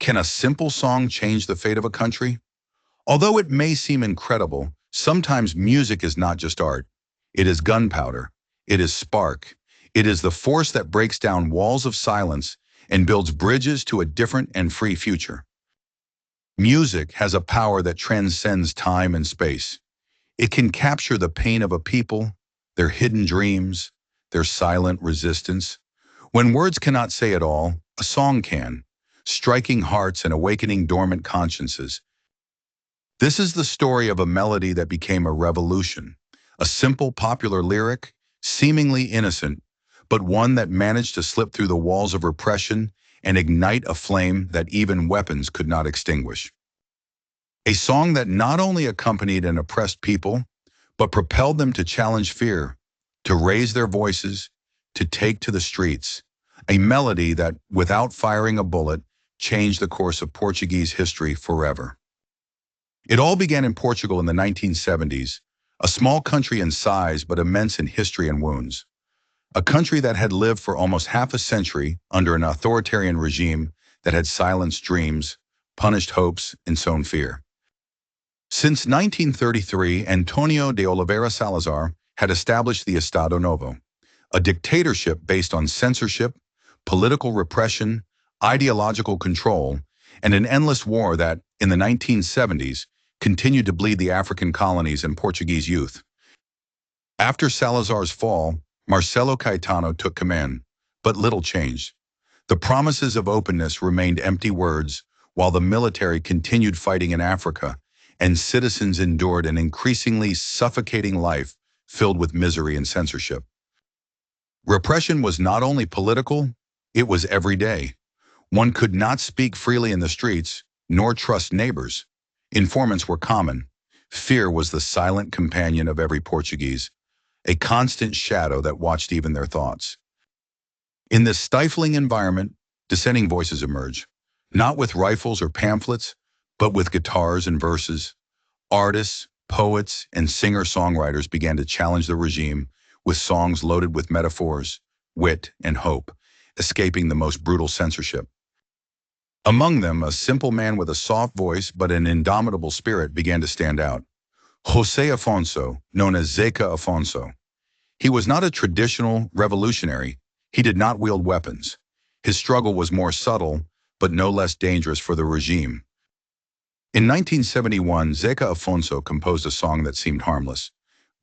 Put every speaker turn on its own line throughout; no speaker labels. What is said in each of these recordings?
Can a simple song change the fate of a country? Although it may seem incredible, sometimes music is not just art. It is gunpowder. It is spark. It is the force that breaks down walls of silence and builds bridges to a different and free future. Music has a power that transcends time and space. It can capture the pain of a people, their hidden dreams, their silent resistance. When words cannot say it all, a song can, striking hearts and awakening dormant consciences. This is the story of a melody that became a revolution, a simple popular lyric, seemingly innocent, but one that managed to slip through the walls of repression and ignite a flame that even weapons could not extinguish. A song that not only accompanied an oppressed people, but propelled them to challenge fear, to raise their voices, to take to the streets. A melody that, without firing a bullet, changed the course of Portuguese history forever. It all began in Portugal in the 1970s, a small country in size but immense in history and wounds. A country that had lived for almost half a century under an authoritarian regime that had silenced dreams, punished hopes, and sown fear. Since 1933, Antonio de Oliveira Salazar had established the Estado Novo, a dictatorship based on censorship, political repression, ideological control, and an endless war that, in the 1970s, continued to bleed the African colonies and Portuguese youth. After Salazar's fall, Marcelo Caetano took command, but little changed. The promises of openness remained empty words, while the military continued fighting in Africa, and citizens endured an increasingly suffocating life filled with misery and censorship. Repression was not only political, it was everyday. One could not speak freely in the streets, nor trust neighbors. Informants were common. Fear was the silent companion of every Portuguese, a constant shadow that watched even their thoughts. In this stifling environment, dissenting voices emerged, not with rifles or pamphlets, but with guitars and verses. Artists, poets, and singer-songwriters began to challenge the regime with songs loaded with metaphors, wit, and hope, escaping the most brutal censorship. Among them, a simple man with a soft voice but an indomitable spirit began to stand out. José Afonso, known as Zeca Afonso. He was not a traditional revolutionary. He did not wield weapons. His struggle was more subtle, but no less dangerous for the regime. In 1971, Zeca Afonso composed a song that seemed harmless,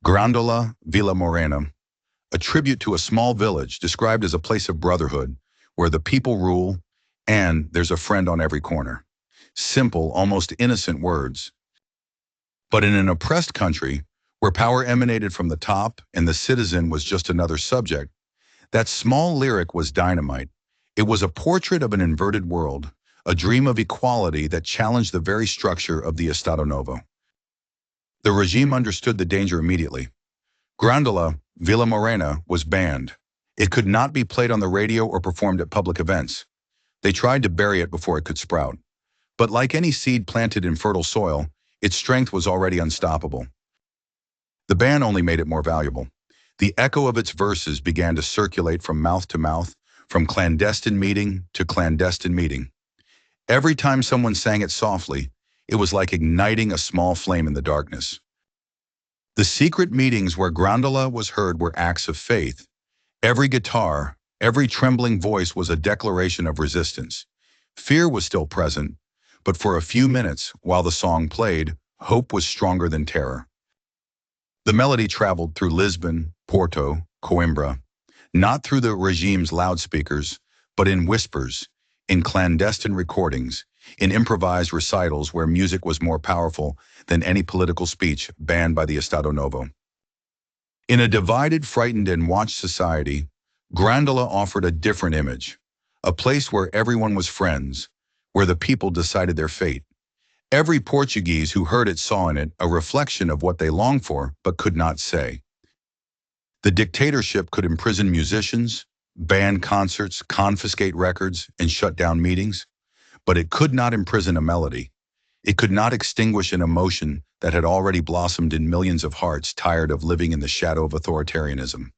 Grândola, Vila Morena, a tribute to a small village described as a place of brotherhood, where the people rule and there's a friend on every corner. Simple, almost innocent words. But in an oppressed country, where power emanated from the top and the citizen was just another subject, that small lyric was dynamite. It was a portrait of an inverted world, a dream of equality that challenged the very structure of the Estado Novo. The regime understood the danger immediately. Grândola, Vila Morena, was banned. It could not be played on the radio or performed at public events. They tried to bury it before it could sprout. But like any seed planted in fertile soil, its strength was already unstoppable. The ban only made it more valuable. The echo of its verses began to circulate from mouth to mouth, from clandestine meeting to clandestine meeting. Every time someone sang it softly, it was like igniting a small flame in the darkness. The secret meetings where Grândola was heard were acts of faith. Every guitar, every trembling voice was a declaration of resistance. Fear was still present, but for a few minutes, while the song played, hope was stronger than terror. The melody traveled through Lisbon, Porto, Coimbra, not through the regime's loudspeakers, but in whispers, in clandestine recordings, in improvised recitals where music was more powerful than any political speech banned by the Estado Novo. In a divided, frightened, and watched society, Grândola offered a different image, a place where everyone was friends, where the people decided their fate. Every Portuguese who heard it saw in it a reflection of what they longed for but could not say. The dictatorship could imprison musicians, ban concerts, confiscate records, and shut down meetings, but it could not imprison a melody. It could not extinguish an emotion that had already blossomed in millions of hearts tired of living in the shadow of authoritarianism.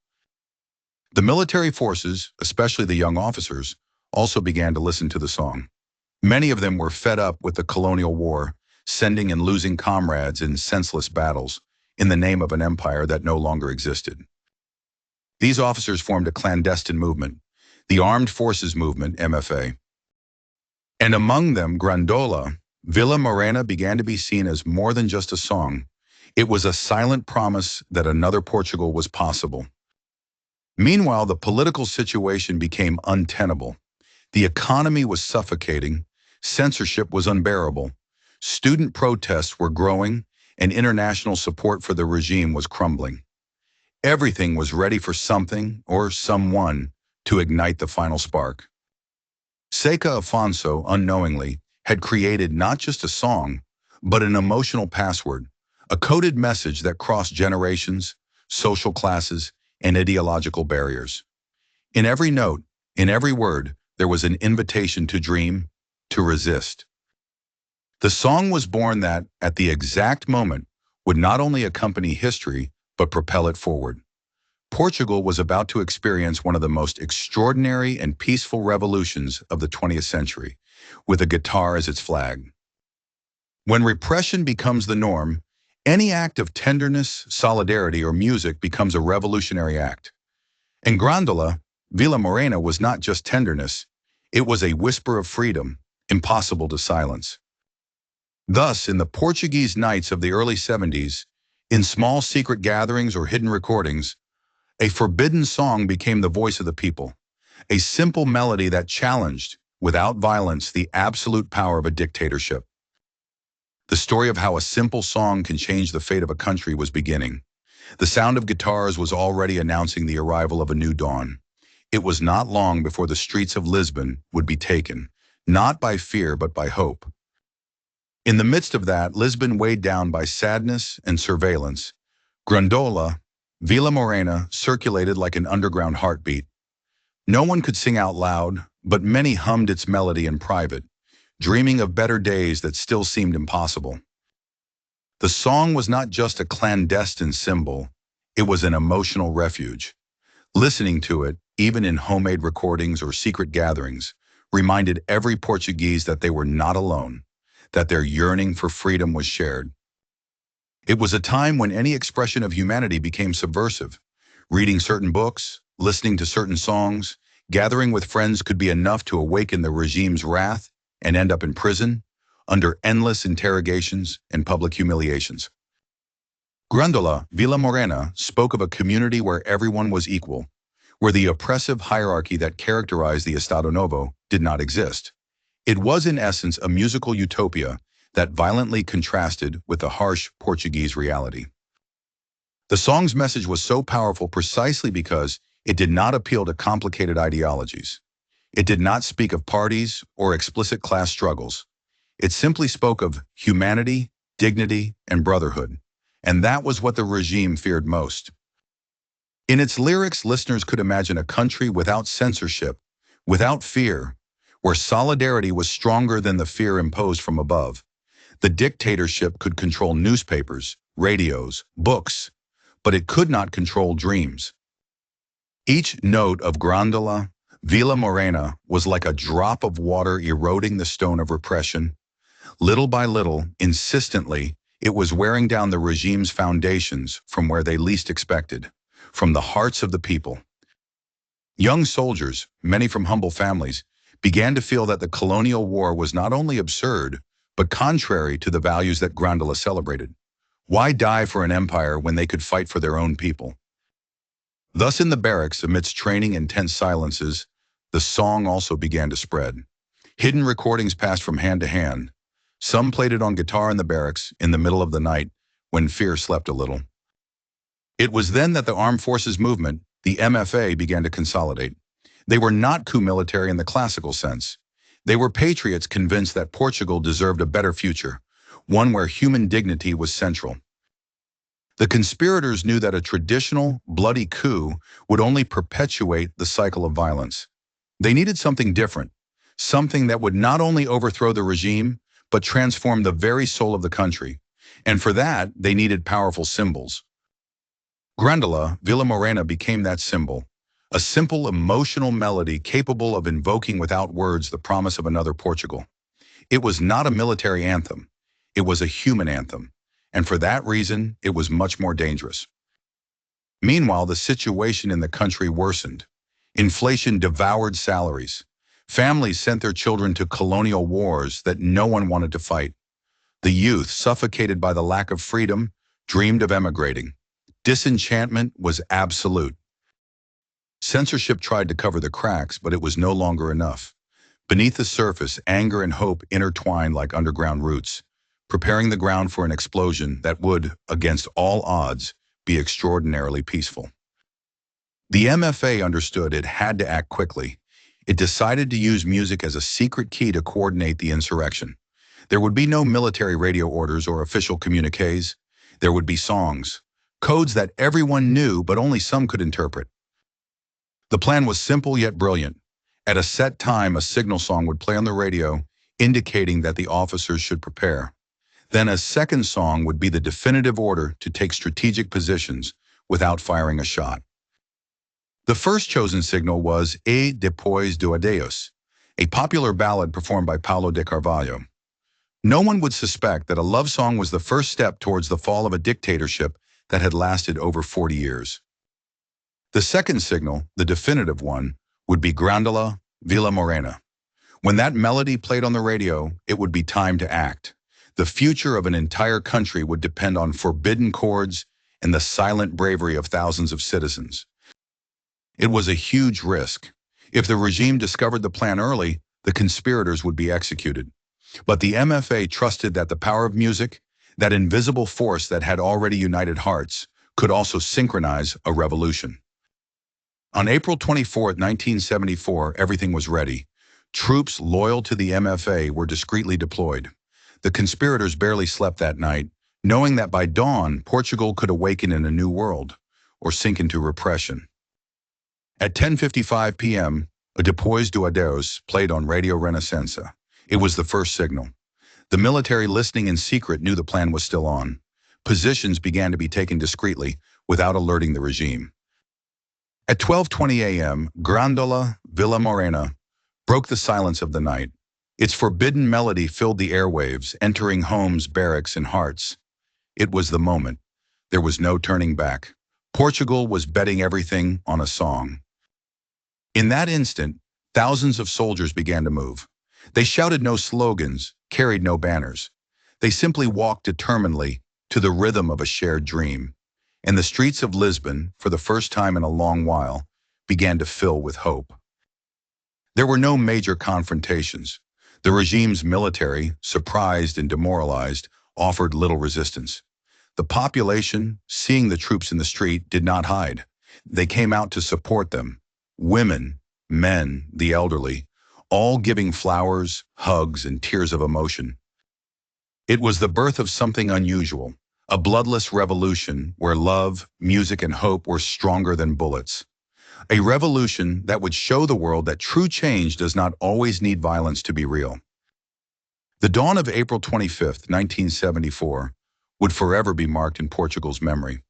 The military forces, especially the young officers, also began to listen to the song. Many of them were fed up with the colonial war, sending and losing comrades in senseless battles in the name of an empire that no longer existed. These officers formed a clandestine movement, the Armed Forces Movement, MFA. And among them, Grândola, Vila Morena began to be seen as more than just a song. It was a silent promise that another Portugal was possible. Meanwhile, the political situation became untenable. The economy was suffocating, censorship was unbearable, student protests were growing, and international support for the regime was crumbling. Everything was ready for something or someone to ignite the final spark. Seca Afonso, unknowingly, had created not just a song, but an emotional password, a coded message that crossed generations, social classes, and ideological barriers. In every note, in every word, there was an invitation to dream, to resist. The song was born that, at the exact moment, would not only accompany history, but propel it forward. Portugal was about to experience one of the most extraordinary and peaceful revolutions of the 20th century, with a guitar as its flag. When repression becomes the norm, any act of tenderness, solidarity, or music becomes a revolutionary act. In Grândola, Vila Morena was not just tenderness, it was a whisper of freedom, impossible to silence. Thus, in the Portuguese nights of the early 70s, in small secret gatherings or hidden recordings, a forbidden song became the voice of the people, a simple melody that challenged, without violence, the absolute power of a dictatorship. The story of how a simple song can change the fate of a country was beginning. The sound of guitars was already announcing the arrival of a new dawn. It was not long before the streets of Lisbon would be taken, not by fear but by hope. In the midst of that, Lisbon weighed down by sadness and surveillance, Grândola, Vila Morena, circulated like an underground heartbeat. No one could sing out loud, but many hummed its melody in private, dreaming of better days that still seemed impossible. The song was not just a clandestine symbol, it was an emotional refuge. Listening to it, even in homemade recordings or secret gatherings, reminded every Portuguese that they were not alone, that their yearning for freedom was shared. It was a time when any expression of humanity became subversive. Reading certain books, listening to certain songs, gathering with friends could be enough to awaken the regime's wrath and end up in prison, under endless interrogations and public humiliations. Grândola, Vila Morena, spoke of a community where everyone was equal, where the oppressive hierarchy that characterized the Estado Novo did not exist. It was in essence a musical utopia that violently contrasted with the harsh Portuguese reality. The song's message was so powerful precisely because it did not appeal to complicated ideologies. It did not speak of parties or explicit class struggles. It simply spoke of humanity, dignity, and brotherhood, and that was what the regime feared most. In its lyrics, listeners could imagine a country without censorship, without fear, where solidarity was stronger than the fear imposed from above. The dictatorship could control newspapers, radios, books, but it could not control dreams. Each note of Grândola, Vila Morena was like a drop of water eroding the stone of repression. Little by little, insistently, it was wearing down the regime's foundations from where they least expected, from the hearts of the people. Young soldiers, many from humble families, began to feel that the colonial war was not only absurd, but contrary to the values that Grândola celebrated. Why die for an empire when they could fight for their own people? Thus in the barracks, amidst training and tense silences, the song also began to spread. Hidden recordings passed from hand to hand. Some played it on guitar in the barracks in the middle of the night when fear slept a little. It was then that the Armed Forces Movement, the MFA, began to consolidate. They were not coup military in the classical sense. They were patriots convinced that Portugal deserved a better future, one where human dignity was central. The conspirators knew that a traditional, bloody coup would only perpetuate the cycle of violence. They needed something different, something that would not only overthrow the regime, but transform the very soul of the country. And for that, they needed powerful symbols. Grândola, Vila Morena became that symbol, a simple emotional melody capable of invoking without words the promise of another Portugal. It was not a military anthem. It was a human anthem. And for that reason, it was much more dangerous. Meanwhile, the situation in the country worsened. Inflation devoured salaries. Families sent their children to colonial wars that no one wanted to fight. The youth, suffocated by the lack of freedom, dreamed of emigrating. Disenchantment was absolute. Censorship tried to cover the cracks, but it was no longer enough. Beneath the surface, anger and hope intertwined like underground roots, preparing the ground for an explosion that would, against all odds, be extraordinarily peaceful. The MFA understood it had to act quickly. It decided to use music as a secret key to coordinate the insurrection. There would be no military radio orders or official communiques. There would be songs, codes that everyone knew but only some could interpret. The plan was simple yet brilliant. At a set time, a signal song would play on the radio, indicating that the officers should prepare. Then a second song would be the definitive order to take strategic positions without firing a shot. The first chosen signal was E Depois do Adeus, a popular ballad performed by Paulo de Carvalho. No one would suspect that a love song was the first step towards the fall of a dictatorship that had lasted over 40 years. The second signal, the definitive one, would be Grândola, Vila Morena. When that melody played on the radio, it would be time to act. The future of an entire country would depend on forbidden chords and the silent bravery of thousands of citizens. It was a huge risk. If the regime discovered the plan early, the conspirators would be executed. But the MFA trusted that the power of music, that invisible force that had already united hearts, could also synchronize a revolution. On April 24, 1974, everything was ready. Troops loyal to the MFA were discreetly deployed. The conspirators barely slept that night, knowing that by dawn, Portugal could awaken in a new world, or sink into repression. At 10:55 p.m., a Depois do Adeus played on Radio Renascença. It was the first signal. The military, listening in secret, knew the plan was still on. Positions began to be taken discreetly, without alerting the regime. At 12:20 a.m., Grândola, Vila Morena, broke the silence of the night. Its forbidden melody filled the airwaves, entering homes, barracks, and hearts. It was the moment. There was no turning back. Portugal was betting everything on a song. In that instant, thousands of soldiers began to move. They shouted no slogans, carried no banners. They simply walked determinedly to the rhythm of a shared dream. And the streets of Lisbon, for the first time in a long while, began to fill with hope. There were no major confrontations. The regime's military, surprised and demoralized, offered little resistance. The population, seeing the troops in the street, did not hide. They came out to support them. Women, men, the elderly, all giving flowers, hugs, and tears of emotion. It was the birth of something unusual, a bloodless revolution where love, music, and hope were stronger than bullets. A revolution that would show the world that true change does not always need violence to be real. The dawn of April 25, 1974, would forever be marked in Portugal's memory.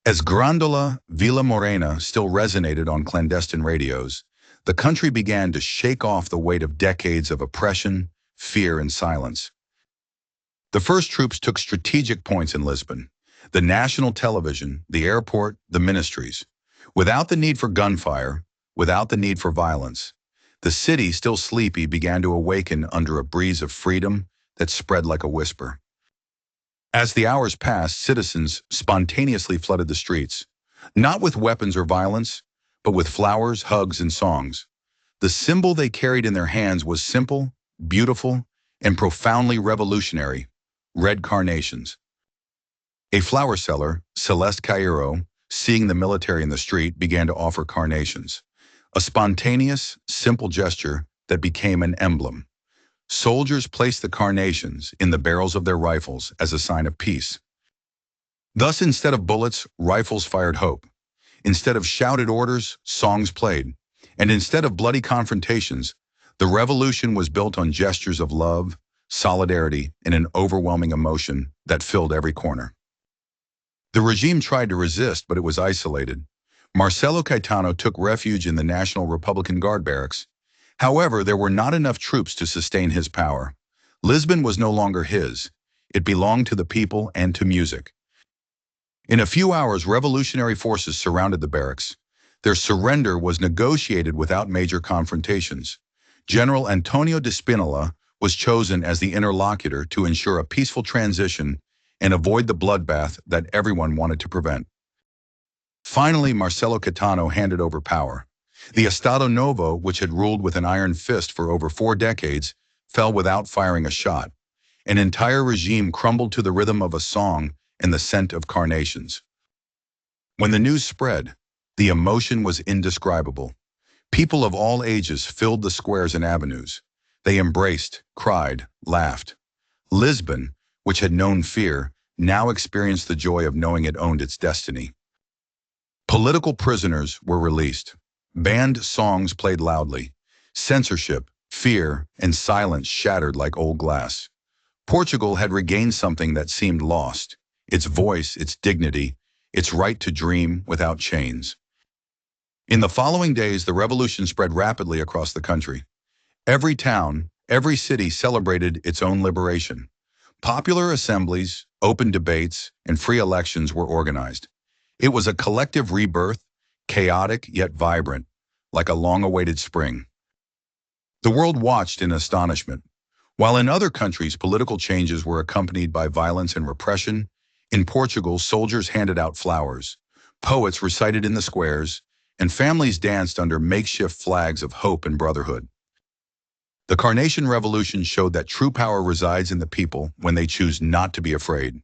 As Grândola, Vila Morena still resonated on clandestine radios, the country began to shake off the weight of decades of oppression, fear, and silence. The first troops took strategic points in Lisbon: the national television, the airport, the ministries. Without the need for gunfire, without the need for violence, the city, still sleepy, began to awaken under a breeze of freedom that spread like a whisper. As the hours passed, citizens spontaneously flooded the streets, not with weapons or violence, but with flowers, hugs, and songs. The symbol they carried in their hands was simple, beautiful, and profoundly revolutionary: red carnations. A flower seller, Celeste Cairo, seeing the military in the street, began to offer carnations, a spontaneous, simple gesture that became an emblem. Soldiers placed the carnations in the barrels of their rifles as a sign of peace. Thus, instead of bullets, rifles fired hope. Instead of shouted orders, songs played. And instead of bloody confrontations, the revolution was built on gestures of love, solidarity, and an overwhelming emotion that filled every corner. The regime tried to resist, but it was isolated. Marcelo Caetano took refuge in the National Republican Guard barracks. However, there were not enough troops to sustain his power. Lisbon was no longer his. It belonged to the people and to music. In a few hours, revolutionary forces surrounded the barracks. Their surrender was negotiated without major confrontations. General Antonio de Spinola was chosen as the interlocutor to ensure a peaceful transition and avoid the bloodbath that everyone wanted to prevent. Finally, Marcelo Caetano handed over power. The Estado Novo, which had ruled with an iron fist for over 4 decades, fell without firing a shot. An entire regime crumbled to the rhythm of a song and the scent of carnations. When the news spread, the emotion was indescribable. People of all ages filled the squares and avenues. They embraced, cried, laughed. Lisbon, which had known fear, now experienced the joy of knowing it owned its destiny. Political prisoners were released. Banned songs played loudly. Censorship, fear, and silence shattered like old glass. Portugal had regained something that seemed lost: its voice, its dignity, its right to dream without chains. In the following days, the revolution spread rapidly across the country. Every town, every city celebrated its own liberation. Popular assemblies, open debates, and free elections were organized. It was a collective rebirth, chaotic yet vibrant, like a long-awaited spring. The world watched in astonishment. While in other countries political changes were accompanied by violence and repression, in Portugal soldiers handed out flowers, poets recited in the squares, and families danced under makeshift flags of hope and brotherhood. The Carnation Revolution showed that true power resides in the people when they choose not to be afraid,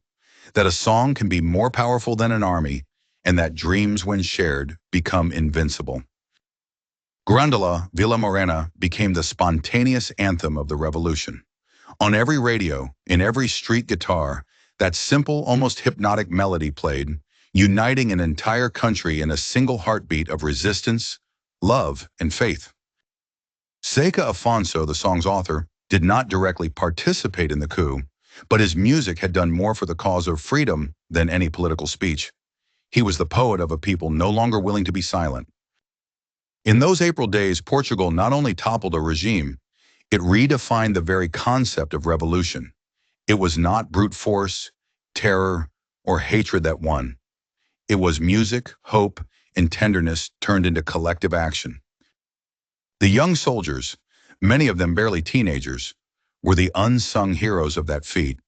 that a song can be more powerful than an army, and that dreams, when shared, become invincible. Grândola, Vila Morena, became the spontaneous anthem of the revolution. On every radio, in every street guitar, that simple, almost hypnotic melody played, uniting an entire country in a single heartbeat of resistance, love, and faith. Zeca Afonso, the song's author, did not directly participate in the coup, but his music had done more for the cause of freedom than any political speech. He was the poet of a people no longer willing to be silent. In those April days, Portugal not only toppled a regime, it redefined the very concept of revolution. It was not brute force, terror, or hatred that won. It was music, hope, and tenderness turned into collective action. The young soldiers, many of them barely teenagers, were the unsung heroes of that feat.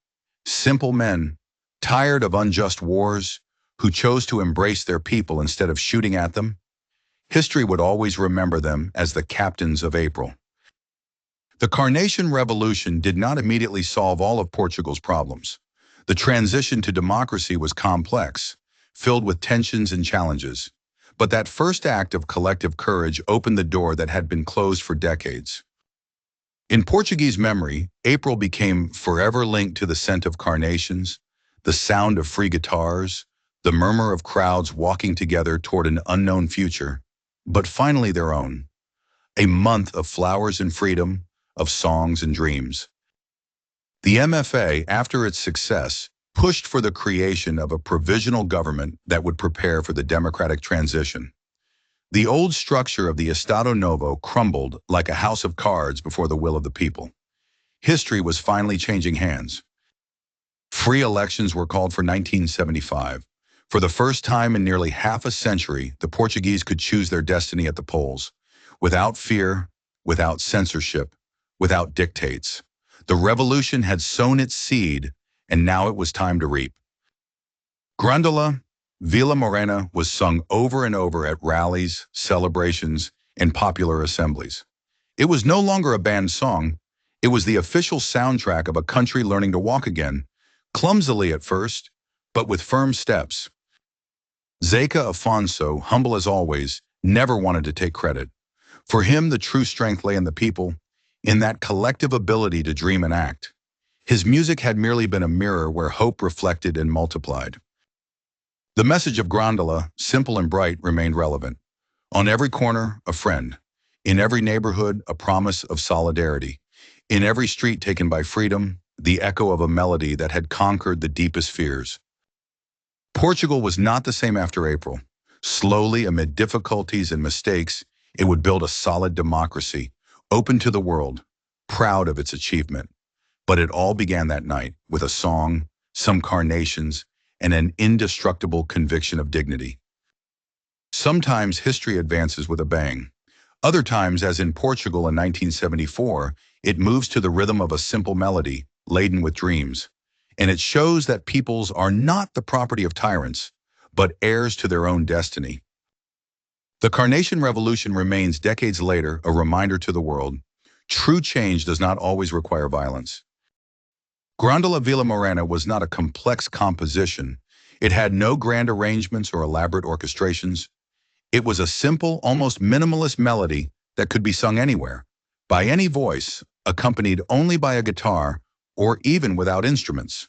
Simple men, tired of unjust wars, who chose to embrace their people instead of shooting at them. History would always remember them as the captains of April. The Carnation Revolution did not immediately solve all of Portugal's problems. The transition to democracy was complex, filled with tensions and challenges. But that first act of collective courage opened the door that had been closed for decades. In Portuguese memory, April became forever linked to the scent of carnations, the sound of free guitars, the murmur of crowds walking together toward an unknown future, but finally their own. A month of flowers and freedom, of songs and dreams. The MFA, after its success, pushed for the creation of a provisional government that would prepare for the democratic transition. The old structure of the Estado Novo crumbled like a house of cards before the will of the people. History was finally changing hands. Free elections were called for 1975. For the first time in nearly half a century, the Portuguese could choose their destiny at the polls, without fear, without censorship, without dictates. The revolution had sown its seed, and now it was time to reap. Grândola, Vila Morena was sung over and over at rallies, celebrations, and popular assemblies. It was no longer a banned song. It was the official soundtrack of a country learning to walk again, clumsily at first, but with firm steps. Zeca Afonso, humble as always, never wanted to take credit. For him, the true strength lay in the people, in that collective ability to dream and act. His music had merely been a mirror where hope reflected and multiplied. The message of Grândola, simple and bright, remained relevant. On every corner, a friend. In every neighborhood, a promise of solidarity. In every street taken by freedom, the echo of a melody that had conquered the deepest fears. Portugal was not the same after April. Slowly, amid difficulties and mistakes, it would build a solid democracy, open to the world, proud of its achievement. But it all began that night with a song, some carnations, and an indestructible conviction of dignity. Sometimes history advances with a bang. Other times, as in Portugal in 1974, it moves to the rhythm of a simple melody, laden with dreams. And it shows that peoples are not the property of tyrants, but heirs to their own destiny. The Carnation Revolution remains decades later a reminder to the world. True change does not always require violence. Grândola Vila Morena was not a complex composition. It had no grand arrangements or elaborate orchestrations. It was a simple, almost minimalist melody that could be sung anywhere, by any voice, accompanied only by a guitar, or even without instruments.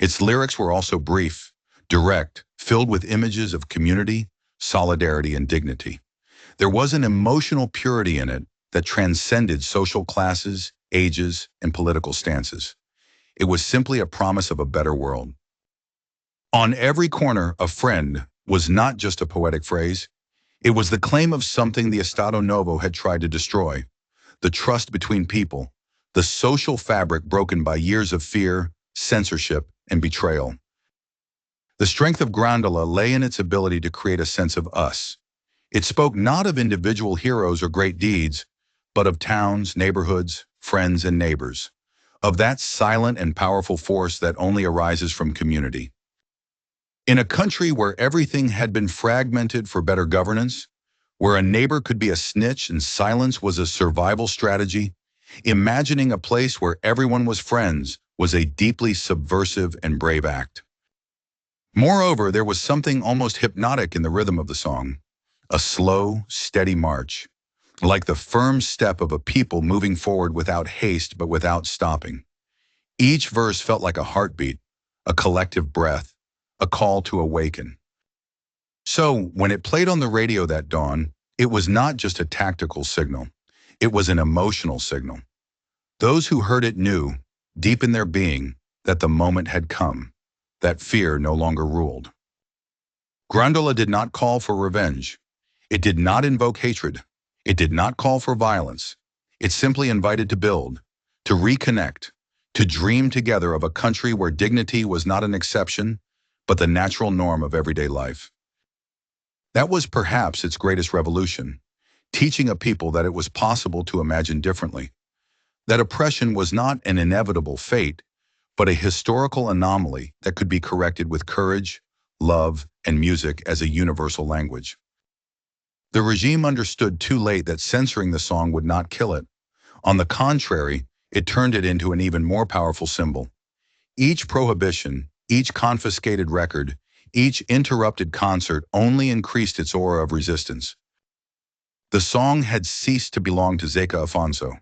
Its lyrics were also brief, direct, filled with images of community, solidarity, and dignity. There was an emotional purity in it that transcended social classes, ages, and political stances. It was simply a promise of a better world. On every corner, a friend was not just a poetic phrase. It was the claim of something the Estado Novo had tried to destroy: the trust between people, the social fabric broken by years of fear, censorship, and betrayal. The strength of Grândola lay in its ability to create a sense of us. It spoke not of individual heroes or great deeds, but of towns, neighborhoods, friends, and neighbors, of that silent and powerful force that only arises from community. In a country where everything had been fragmented for better governance, where a neighbor could be a snitch and silence was a survival strategy, imagining a place where everyone was friends was a deeply subversive and brave act. Moreover, there was something almost hypnotic in the rhythm of the song, a slow, steady march, like the firm step of a people moving forward without haste but without stopping. Each verse felt like a heartbeat, a collective breath, a call to awaken. So, when it played on the radio that dawn, it was not just a tactical signal. It was an emotional signal. Those who heard it knew, deep in their being, that the moment had come, that fear no longer ruled. Grândola did not call for revenge. It did not invoke hatred. It did not call for violence. It simply invited to build, to reconnect, to dream together of a country where dignity was not an exception, but the natural norm of everyday life. That was perhaps its greatest revolution, teaching a people that it was possible to imagine differently, that oppression was not an inevitable fate, but a historical anomaly that could be corrected with courage, love, and music as a universal language. The regime understood too late that censoring the song would not kill it. On the contrary, it turned it into an even more powerful symbol. Each prohibition, each confiscated record, each interrupted concert only increased its aura of resistance. The song had ceased to belong to Zeca Afonso.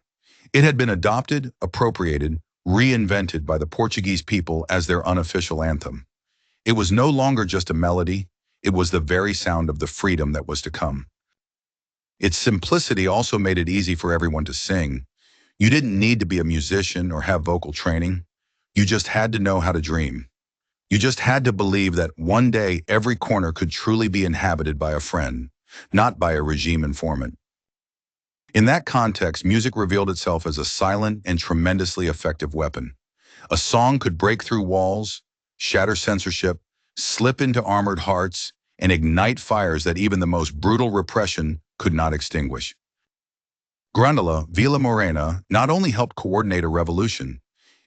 It had been adopted, appropriated, reinvented by the Portuguese people as their unofficial anthem. It was no longer just a melody, it was the very sound of the freedom that was to come. Its simplicity also made it easy for everyone to sing. You didn't need to be a musician or have vocal training. You just had to know how to dream. You just had to believe that one day every corner could truly be inhabited by a friend, not by a regime informant. In that context, music revealed itself as a silent and tremendously effective weapon. A song could break through walls, shatter censorship, slip into armored hearts, and ignite fires that even the most brutal repression could not extinguish. Grândola, Vila Morena, not only helped coordinate a revolution,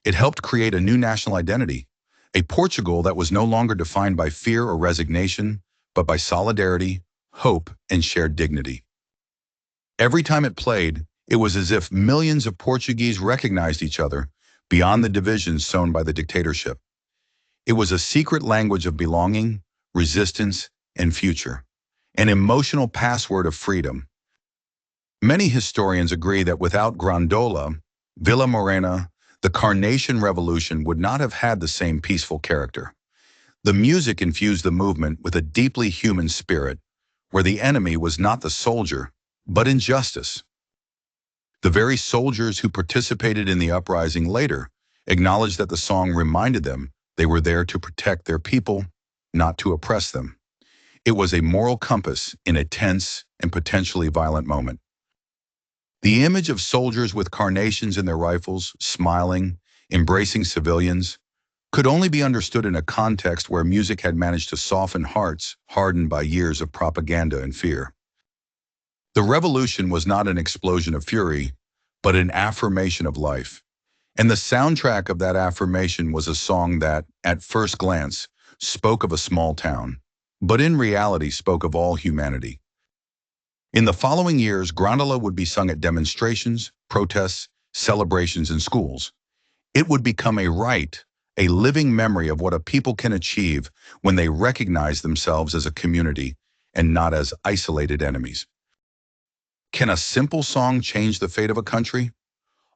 it helped create a new national identity, a Portugal that was no longer defined by fear or resignation, but by solidarity, hope, and shared dignity. Every time it played, it was as if millions of Portuguese recognized each other beyond the divisions sown by the dictatorship. It was a secret language of belonging, resistance, and future, an emotional password of freedom. Many historians agree that without Grândola, Vila Morena, the Carnation Revolution would not have had the same peaceful character. The music infused the movement with a deeply human spirit, where the enemy was not the soldier, but injustice. The very soldiers who participated in the uprising later acknowledged that the song reminded them they were there to protect their people, not to oppress them. It was a moral compass in a tense and potentially violent moment. The image of soldiers with carnations in their rifles, smiling, embracing civilians, could only be understood in a context where music had managed to soften hearts hardened by years of propaganda and fear. The revolution was not an explosion of fury, but an affirmation of life. And the soundtrack of that affirmation was a song that, at first glance, spoke of a small town, but in reality spoke of all humanity. In the following years, Grândola would be sung at demonstrations, protests, celebrations, and schools. It would become a rite, a living memory of what a people can achieve when they recognize themselves as a community and not as isolated enemies. Can a simple song change the fate of a country?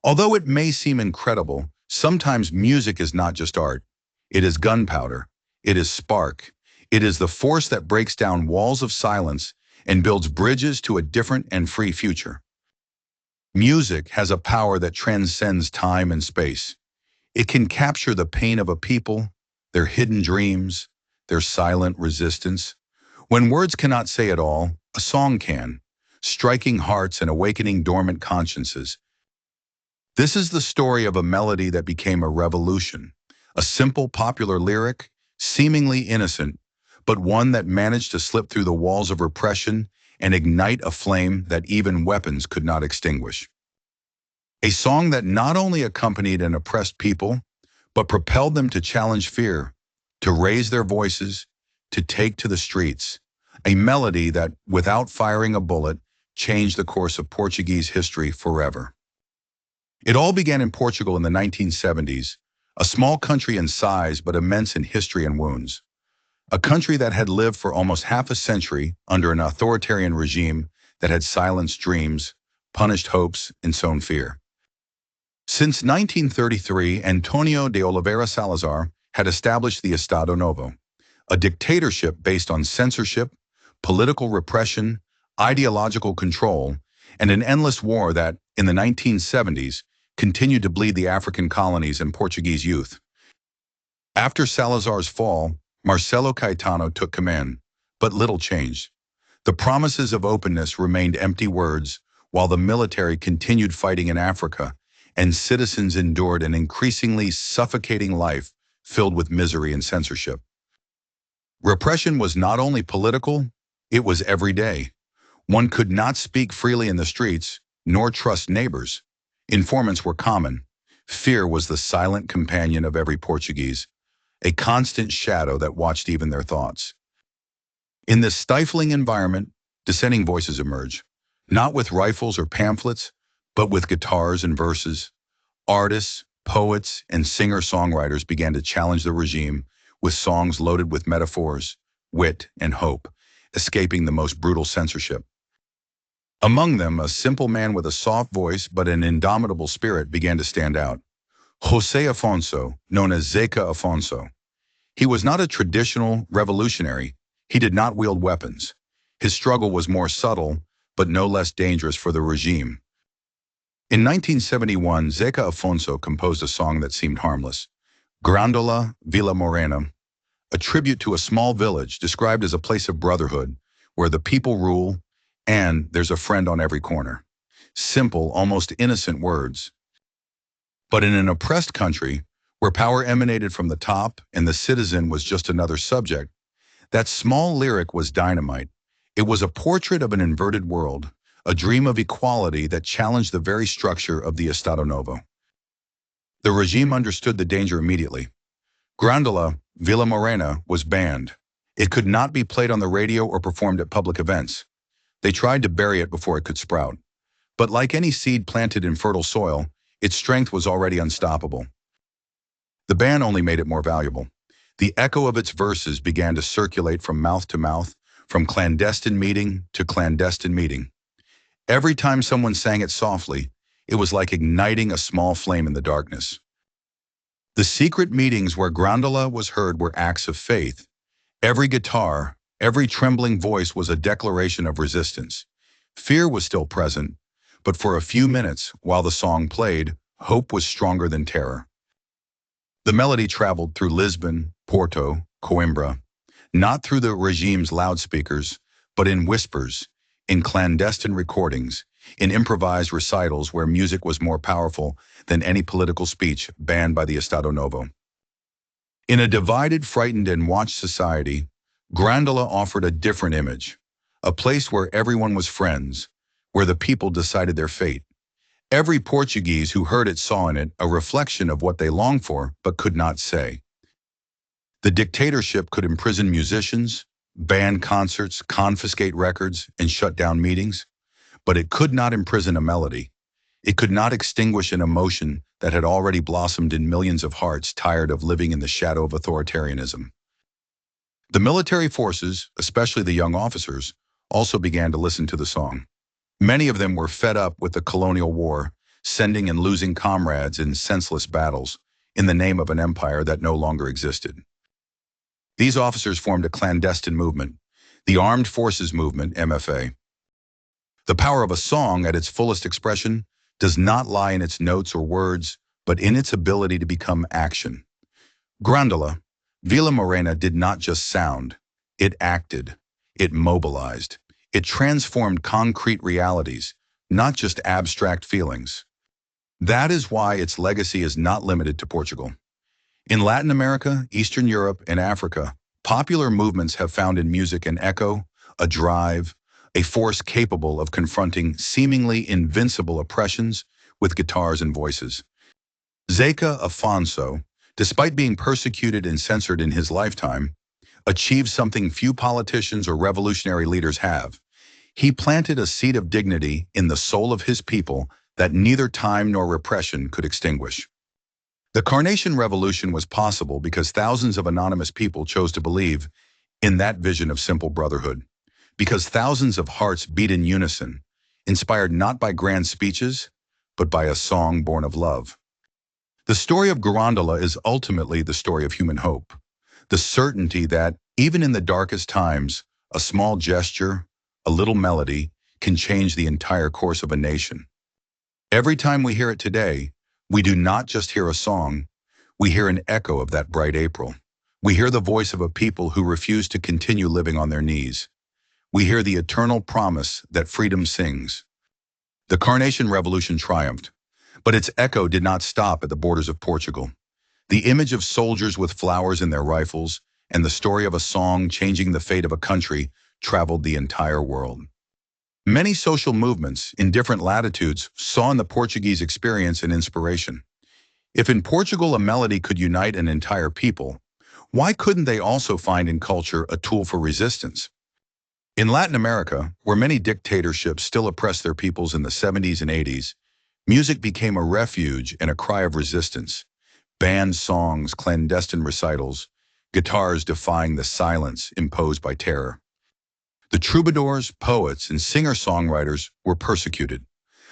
Although it may seem incredible, sometimes music is not just art. It is gunpowder. It is spark. It is the force that breaks down walls of silence and builds bridges to a different and free future. Music has a power that transcends time and space. It can capture the pain of a people, their hidden dreams, their silent resistance. When words cannot say it all, a song can, striking hearts and awakening dormant consciences. This is the story of a melody that became a revolution, a simple popular lyric, seemingly innocent, but one that managed to slip through the walls of repression and ignite a flame that even weapons could not extinguish. A song that not only accompanied an oppressed people, but propelled them to challenge fear, to raise their voices, to take to the streets. A melody that, without firing a bullet, changed the course of Portuguese history forever. It all began in Portugal in the 1970s, a small country in size but immense in history and wounds. A country that had lived for almost half a century under an authoritarian regime that had silenced dreams, punished hopes, and sown fear. Since 1933, Antonio de Oliveira Salazar had established the Estado Novo, a dictatorship based on censorship, political repression, ideological control, and an endless war that, in the 1970s, continued to bleed the African colonies and Portuguese youth. After Salazar's fall, Marcelo Caetano took command, but little changed. The promises of openness remained empty words, while the military continued fighting in Africa, and citizens endured an increasingly suffocating life filled with misery and censorship. Repression was not only political, it was everyday. One could not speak freely in the streets, nor trust neighbors. Informants were common. Fear was the silent companion of every Portuguese, a constant shadow that watched even their thoughts. In this stifling environment, dissenting voices emerge, not with rifles or pamphlets, but with guitars and verses. Artists, poets, and singer-songwriters began to challenge the regime with songs loaded with metaphors, wit, and hope, escaping the most brutal censorship. Among them, a simple man with a soft voice but an indomitable spirit began to stand out. José Afonso, known as Zeca Afonso. He was not a traditional revolutionary. He did not wield weapons. His struggle was more subtle, but no less dangerous for the regime. In 1971, Zeca Afonso composed a song that seemed harmless, Grândola, Vila Morena, a tribute to a small village described as a place of brotherhood, where the people rule and there's a friend on every corner. Simple, almost innocent words. But in an oppressed country, where power emanated from the top and the citizen was just another subject, that small lyric was dynamite. It was a portrait of an inverted world, a dream of equality that challenged the very structure of the Estado Novo. The regime understood the danger immediately. Grândola, Vila Morena, was banned. It could not be played on the radio or performed at public events. They tried to bury it before it could sprout. But like any seed planted in fertile soil, its strength was already unstoppable. The ban only made it more valuable. The echo of its verses began to circulate from mouth to mouth, from clandestine meeting to clandestine meeting. Every time someone sang it softly, it was like igniting a small flame in the darkness. The secret meetings where Grândola was heard were acts of faith. Every guitar, every trembling voice was a declaration of resistance. Fear was still present, but for a few minutes, while the song played, hope was stronger than terror. The melody traveled through Lisbon, Porto, Coimbra, not through the regime's loudspeakers, but in whispers, in clandestine recordings, in improvised recitals where music was more powerful than any political speech banned by the Estado Novo. In a divided, frightened, and watched society, Grândola offered a different image, a place where everyone was friends, where the people decided their fate. Every Portuguese who heard it saw in it a reflection of what they longed for but could not say. The dictatorship could imprison musicians, ban concerts, confiscate records, and shut down meetings, but it could not imprison a melody. It could not extinguish an emotion that had already blossomed in millions of hearts tired of living in the shadow of authoritarianism. The military forces, especially the young officers, also began to listen to the song. Many of them were fed up with the colonial war, sending and losing comrades in senseless battles in the name of an empire that no longer existed. These officers formed a clandestine movement, the Armed Forces Movement, MFA. The power of a song at its fullest expression does not lie in its notes or words, but in its ability to become action. Grândola, Vila Morena did not just sound, it acted, it mobilized, it transformed concrete realities, not just abstract feelings. That is why its legacy is not limited to Portugal. In Latin America, Eastern Europe, and Africa, popular movements have found in music an echo, a drive, a force capable of confronting seemingly invincible oppressions with guitars and voices. Zeca Afonso, despite being persecuted and censored in his lifetime, achieved something few politicians or revolutionary leaders have. He planted a seed of dignity in the soul of his people that neither time nor repression could extinguish. The Carnation Revolution was possible because thousands of anonymous people chose to believe in that vision of simple brotherhood, because thousands of hearts beat in unison, inspired not by grand speeches, but by a song born of love. The story of Grândola is ultimately the story of human hope, the certainty that, even in the darkest times, a small gesture, a little melody, can change the entire course of a nation. Every time we hear it today, we do not just hear a song, we hear an echo of that bright April. We hear the voice of a people who refuse to continue living on their knees. We hear the eternal promise that freedom sings. The Carnation Revolution triumphed, but its echo did not stop at the borders of Portugal. The image of soldiers with flowers in their rifles and the story of a song changing the fate of a country traveled the entire world. Many social movements in different latitudes saw in the Portuguese experience an inspiration. If in Portugal a melody could unite an entire people, why couldn't they also find in culture a tool for resistance? In Latin America, where many dictatorships still oppressed their peoples in the 70s and 80s, music became a refuge and a cry of resistance. Banned songs, clandestine recitals, guitars defying the silence imposed by terror. The troubadours, poets, and singer-songwriters were persecuted.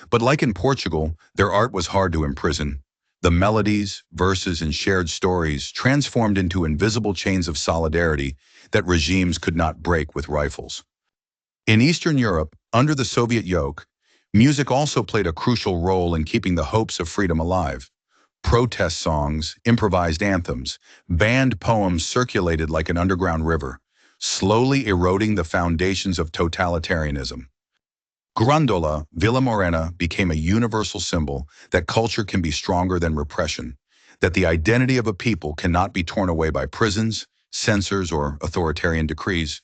But like in Portugal, their art was hard to imprison. The melodies, verses, and shared stories transformed into invisible chains of solidarity that regimes could not break with rifles. In Eastern Europe, under the Soviet yoke, music also played a crucial role in keeping the hopes of freedom alive. Protest songs, improvised anthems, banned poems circulated like an underground river, slowly eroding the foundations of totalitarianism. Grândola, Vila Morena became a universal symbol that culture can be stronger than repression, that the identity of a people cannot be torn away by prisons, censors, or authoritarian decrees.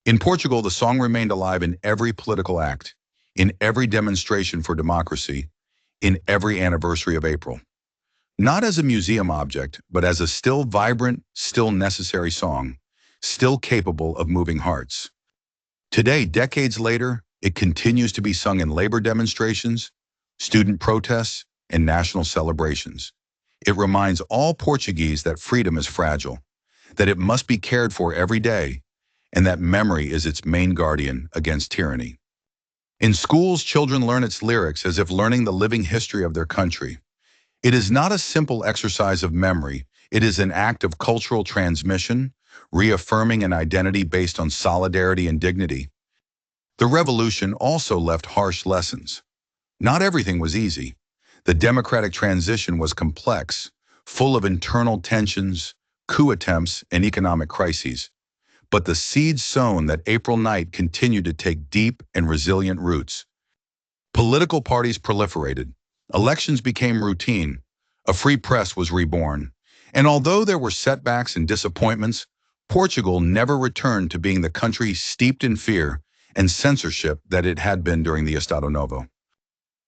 In Portugal, the song remained alive in every political act, in every demonstration for democracy, in every anniversary of April. Not as a museum object, but as a still vibrant, still necessary song, still capable of moving hearts. Today, decades later, it continues to be sung in labor demonstrations, student protests, and national celebrations. It reminds all Portuguese that freedom is fragile, that it must be cared for every day, and that memory is its main guardian against tyranny. In schools, children learn its lyrics as if learning the living history of their country. It is not a simple exercise of memory, it is an act of cultural transmission, reaffirming an identity based on solidarity and dignity. The revolution also left harsh lessons. Not everything was easy. The democratic transition was complex, full of internal tensions, coup attempts, and economic crises. But the seeds sown that April night continued to take deep and resilient roots. Political parties proliferated. Elections became routine. A free press was reborn. And although there were setbacks and disappointments, Portugal never returned to being the country steeped in fear and censorship that it had been during the Estado Novo.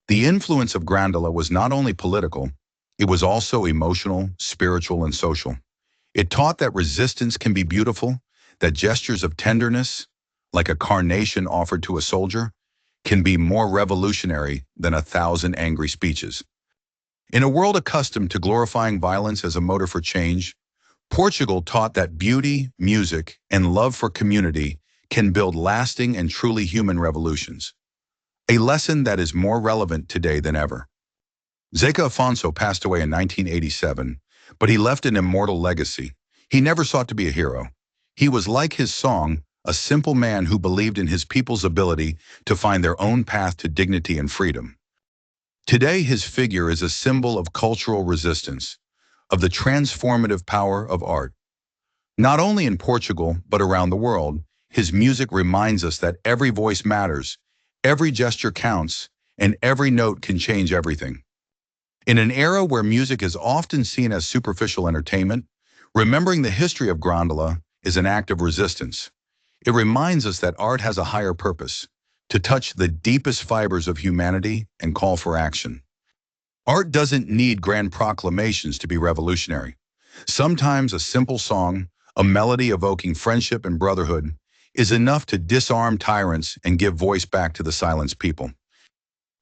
The influence of Grândola was not only political, it was also emotional, spiritual, and social. It taught that resistance can be beautiful, that gestures of tenderness, like a carnation offered to a soldier, can be more revolutionary than 1,000 angry speeches. In a world accustomed to glorifying violence as a motor for change, Portugal taught that beauty, music, and love for community can build lasting and truly human revolutions. A lesson that is more relevant today than ever. Zeca Afonso passed away in 1987, but he left an immortal legacy. He never sought to be a hero. He was like his song, a simple man who believed in his people's ability to find their own path to dignity and freedom. Today, his figure is a symbol of cultural resistance, of the transformative power of art. Not only in Portugal, but around the world, his music reminds us that every voice matters, every gesture counts, and every note can change everything. In an era where music is often seen as superficial entertainment, remembering the history of Grândola is an act of resistance. It reminds us that art has a higher purpose, to touch the deepest fibers of humanity and call for action. Art doesn't need grand proclamations to be revolutionary. Sometimes a simple song, a melody evoking friendship and brotherhood, is enough to disarm tyrants and give voice back to the silenced people.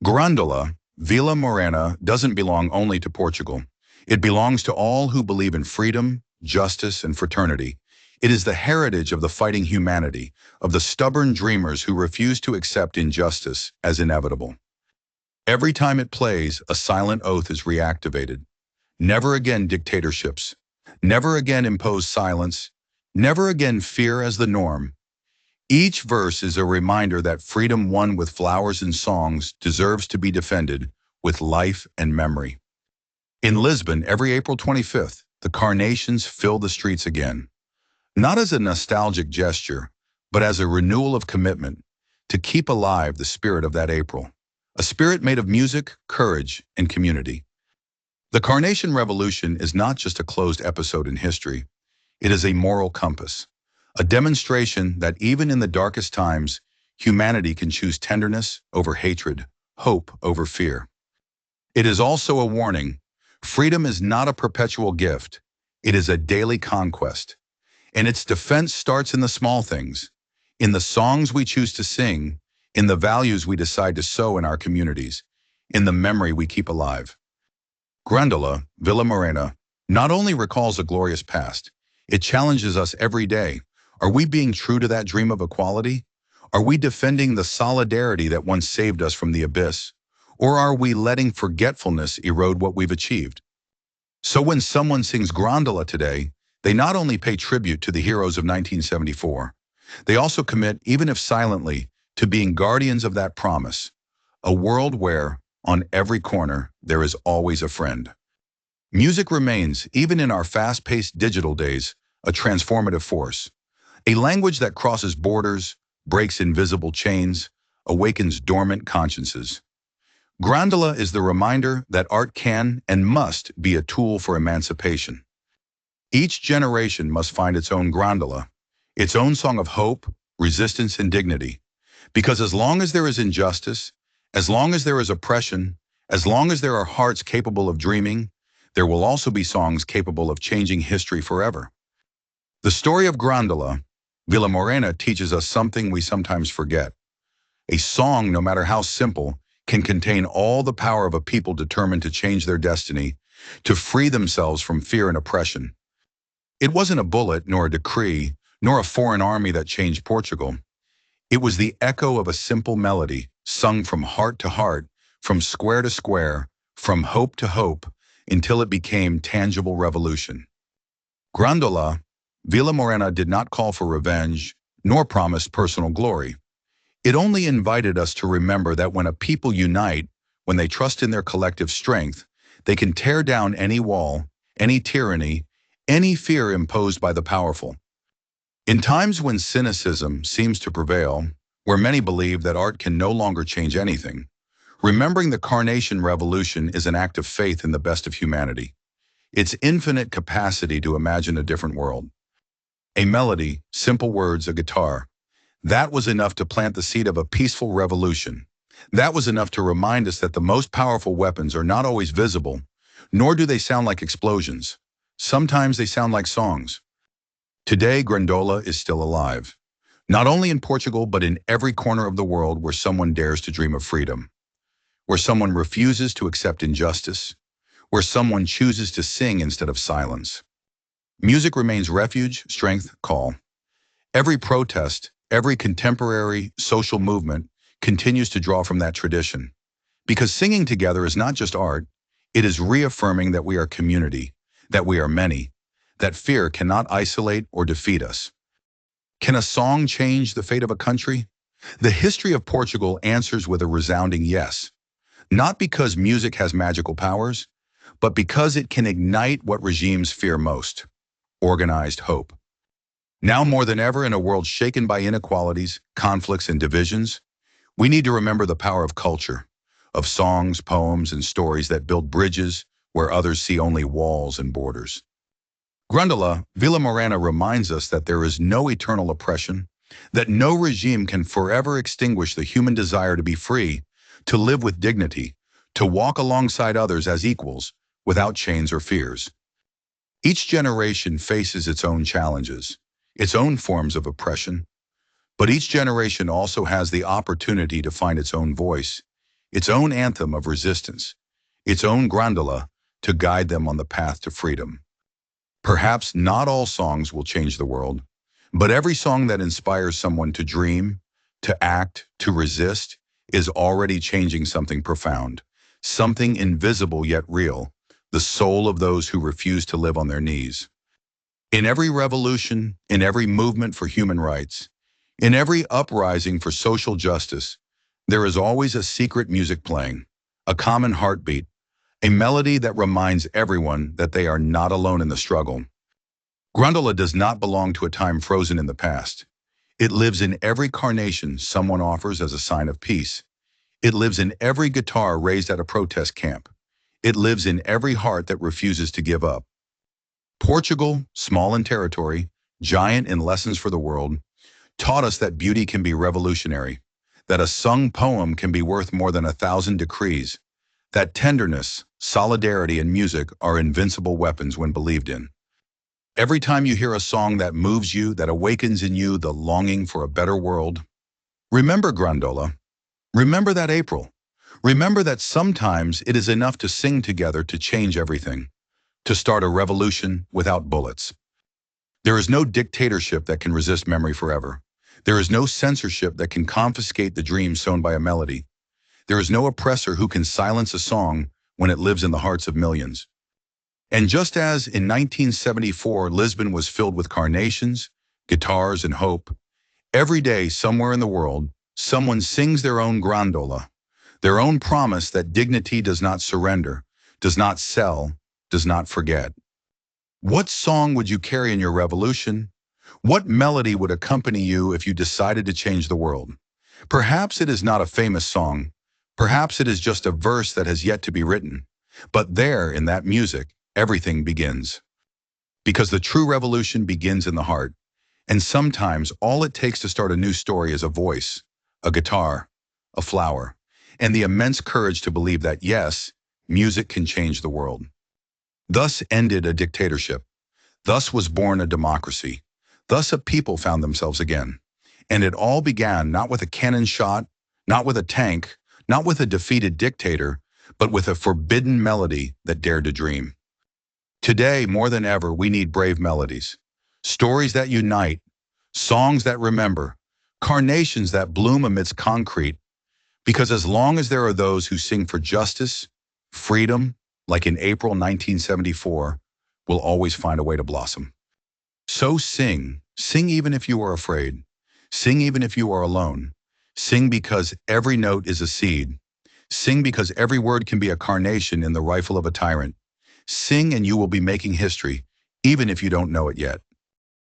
Grândola, Vila Morena, doesn't belong only to Portugal. It belongs to all who believe in freedom, justice, and fraternity. It is the heritage of the fighting humanity, of the stubborn dreamers who refuse to accept injustice as inevitable. Every time it plays, a silent oath is reactivated. Never again dictatorships. Never again impose silence. Never again fear as the norm. Each verse is a reminder that freedom won with flowers and songs deserves to be defended with life and memory. In Lisbon, every April 25th, the carnations fill the streets again. Not as a nostalgic gesture, but as a renewal of commitment to keep alive the spirit of that April, a spirit made of music, courage, and community. The Carnation Revolution is not just a closed episode in history, it is a moral compass, a demonstration that even in the darkest times, humanity can choose tenderness over hatred, hope over fear. It is also a warning. Freedom is not a perpetual gift, it is a daily conquest. And its defense starts in the small things, in the songs we choose to sing, in the values we decide to sow in our communities, in the memory we keep alive. Grândola, Vila Morena, not only recalls a glorious past, it challenges us every day. Are we being true to that dream of equality? Are we defending the solidarity that once saved us from the abyss? Or are we letting forgetfulness erode what we've achieved? So when someone sings Grândola today, they not only pay tribute to the heroes of 1974, they also commit, even if silently, to being guardians of that promise, a world where, on every corner, there is always a friend. Music remains, even in our fast-paced digital days, a transformative force, a language that crosses borders, breaks invisible chains, awakens dormant consciences. Grândola is the reminder that art can and must be a tool for emancipation. Each generation must find its own Grândola, its own song of hope, resistance, and dignity. Because as long as there is injustice, as long as there is oppression, as long as there are hearts capable of dreaming, there will also be songs capable of changing history forever. The story of Grândola, Vila Morena, teaches us something we sometimes forget. A song, no matter how simple, can contain all the power of a people determined to change their destiny, to free themselves from fear and oppression. It wasn't a bullet, nor a decree, nor a foreign army that changed Portugal. It was the echo of a simple melody, sung from heart to heart, from square to square, from hope to hope, until it became tangible revolution. Grândola, Vila Morena did not call for revenge, nor promised personal glory. It only invited us to remember that when a people unite, when they trust in their collective strength, they can tear down any wall, any tyranny, any fear imposed by the powerful. In times when cynicism seems to prevail, where many believe that art can no longer change anything, Remembering the Carnation Revolution is an act of faith in the best of humanity, its infinite capacity to imagine a different world. A melody, simple words, a guitar. That was enough to plant the seed of a peaceful revolution. That was enough to remind us that the most powerful weapons are not always visible, nor do they sound like explosions. Sometimes they sound like songs. Today, Grândola is still alive. Not only in Portugal, but in every corner of the world where someone dares to dream of freedom, where someone refuses to accept injustice, where someone chooses to sing instead of silence. Music remains refuge, strength, call. Every protest, every contemporary social movement continues to draw from that tradition. Because singing together is not just art, it is reaffirming that we are community, that we are many, that fear cannot isolate or defeat us. Can a song change the fate of a country? The history of Portugal answers with a resounding yes. Not because music has magical powers, but because it can ignite what regimes fear most: organized hope. Now more than ever, in a world shaken by inequalities, conflicts, and divisions, we need to remember the power of culture, of songs, poems, and stories that build bridges where others see only walls and borders. Grândola, Vila Morena reminds us that there is no eternal oppression, that no regime can forever extinguish the human desire to be free, to live with dignity, to walk alongside others as equals, without chains or fears. Each generation faces its own challenges, its own forms of oppression, but each generation also has the opportunity to find its own voice, its own anthem of resistance, its own Grândola to guide them on the path to freedom. Perhaps not all songs will change the world, but every song that inspires someone to dream, to act, to resist, is already changing something profound, something invisible yet real, the soul of those who refuse to live on their knees. In every revolution, in every movement for human rights, in every uprising for social justice, there is always a secret music playing, a common heartbeat, a melody that reminds everyone that they are not alone in the struggle. Grândola does not belong to a time frozen in the past. It lives in every carnation someone offers as a sign of peace. It lives in every guitar raised at a protest camp. It lives in every heart that refuses to give up. Portugal, small in territory, giant in lessons for the world, taught us that beauty can be revolutionary, that a sung poem can be worth more than 1,000 decrees, that tenderness, solidarity, and music are invincible weapons when believed in. Every time you hear a song that moves you, that awakens in you the longing for a better world, remember Grândola. Remember that April. Remember that sometimes it is enough to sing together to change everything, to start a revolution without bullets. There is no dictatorship that can resist memory forever. There is no censorship that can confiscate the dream sown by a melody. There is no oppressor who can silence a song when it lives in the hearts of millions. And just as in 1974 Lisbon was filled with carnations, guitars, and hope, every day somewhere in the world, someone sings their own Grândola, their own promise that dignity does not surrender, does not sell, does not forget. What song would you carry in your revolution? What melody would accompany you if you decided to change the world? Perhaps it is not a famous song. Perhaps it is just a verse that has yet to be written. But there, in that music, everything begins. Because the true revolution begins in the heart. And sometimes all it takes to start a new story is a voice, a guitar, a flower, and the immense courage to believe that, yes, music can change the world. Thus ended a dictatorship. Thus was born a democracy. Thus a people found themselves again. And it all began not with a cannon shot, not with a tank, not with a defeated dictator, but with a forbidden melody that dared to dream. Today, more than ever, we need brave melodies, stories that unite, songs that remember, carnations that bloom amidst concrete, because as long as there are those who sing for justice, freedom, like in April 1974, we'll always find a way to blossom. So sing, sing even if you are afraid, sing even if you are alone, sing because every note is a seed, sing because every word can be a carnation in the rifle of a tyrant. Sing and you will be making history, even if you don't know it yet.